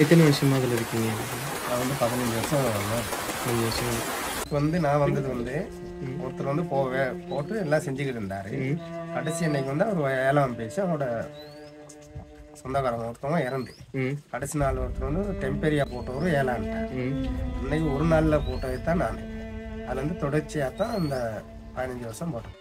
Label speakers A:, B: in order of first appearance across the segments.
A: எத்தனை வருஷமா அதில் இருக்கீங்க?
B: நான் வந்து 15 வருஷம்
A: 15 வருஷம்.
B: வந்து நான் வந்தது வந்து ஒருத்தர் வந்து போட்டு எல்லாம் செஞ்சுக்கிட்டு இருந்தாரு. கடைசி அன்னைக்கு வந்து அவர் ஏலம் பேசி அவங்களோட சொந்தக்காரங்க ஒருத்தவங்க இறந்து கடைசி நாள் ஒருத்தர் வந்து டெம்பரரியா போட்டவரும் ஏலான்ட்டார். இன்னைக்கு ஒரு நாளில் போட்டது தான் நான். அதில் வந்து தொடர்ச்சியாக தான் அந்த 15 வருஷம் போட்டோம்.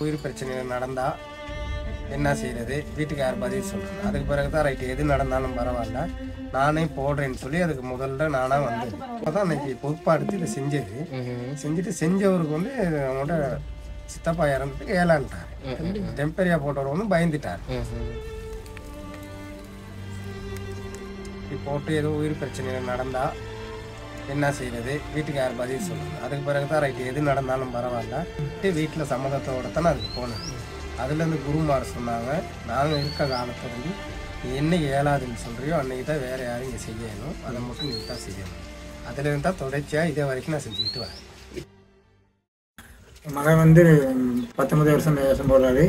B: உயிர் பிரச்சனைகள் நடந்தால் என்ன செய்கிறது, வீட்டுக்கு யார் பதில் சொல்கிறது. அதுக்கு பிறகு தான் ரைட்டு எது நடந்தாலும் பரவாயில்ல நானே போடுறேன்னு சொல்லி அதுக்கு முதல்ல நானாக வந்தது. அப்போ தான் அன்னைக்கு பொறுப்பாடுத்து இதை செஞ்சுட்டு செஞ்சவருக்கு வந்து அவங்களோட சித்தப்பா இறந்ததுக்கு ஏலான்ட்டார். டெம்பரரியா போட்டவர் வந்து பயந்துட்டார். போட்டு ஏதோ உயிர் பிரச்சனைகள் நடந்தால் என்ன செய்கிறது, வீட்டுக்கு யார் பதில் சொல்கிறது. அதுக்கு பிறகு தான் ரைட்டு எது நடந்தாலும் பரவாயில்ல வீட்டில் சம்மதத்தோட தான் அதுக்கு போனேன். அதுலேருந்து குருமார் சொன்னாங்க, நாங்கள் இருக்க காலத்துலேருந்து நீ என்னைக்கு ஏழாதுன்னு சொல்கிறியோ அன்றைக்கி தான் வேறு யாரும் இங்கே செய்யணும், அதை மட்டும் நீ தான் செய்யணும். அதுலேருந்து தான் தொடர்ச்சியாக இதே வரைக்கும் நான் செஞ்சுக்கிட்டு வரேன்.
C: மகன் வந்து 19 வருஷம் வேஷம் போடுறாரு.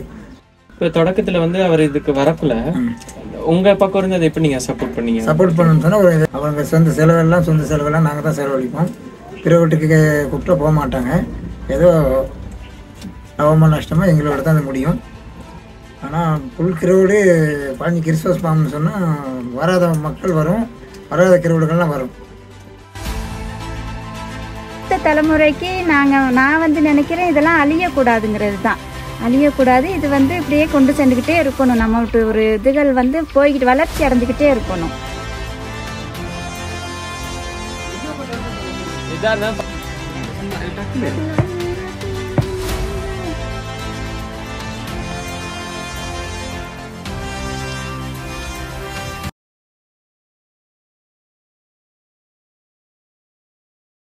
A: இப்போ தொடக்கத்தில் வந்து அவர் இதுக்கு வரக்குள்ள உங்கள் பக்கம் இருந்து அதை எப்படி நீங்கள் சப்போர்ட் பண்ணீங்க?
C: சப்போர்ட் பண்ணணும்னு சொன்னால் அவங்க சொந்த செலவெல்லாம் நாங்கள் தான் செலவழிப்போம். பிற வீட்டுக்கு கூப்பிட்டா போக மாட்டாங்க. ஏதோ லாபமோ நஷ்டமோ எங்களோட தான் அது முடியும். ஆனால் புல் கிரவுடு பாஞ்சு கிறிஸ்மஸ் பாம்னு சொன்னால் வராத மக்கள் வரும், வராத கிரவுடுகள்லாம் வரும்.
D: தலைமுறைக்கு நான் வந்து நினைக்கிறேன் இதெல்லாம் அழியக்கூடாதுங்கிறது தான். அழியக்கூடாது, இது வந்து இப்படியே கொண்டு சென்றுக்கிட்டே இருக்கணும். நம்ம ஒரு இதுகள் வந்து போய்கிட்டு வளர்ச்சி அடைஞ்சிக்கிட்டே இருக்கணும்.
A: இதான்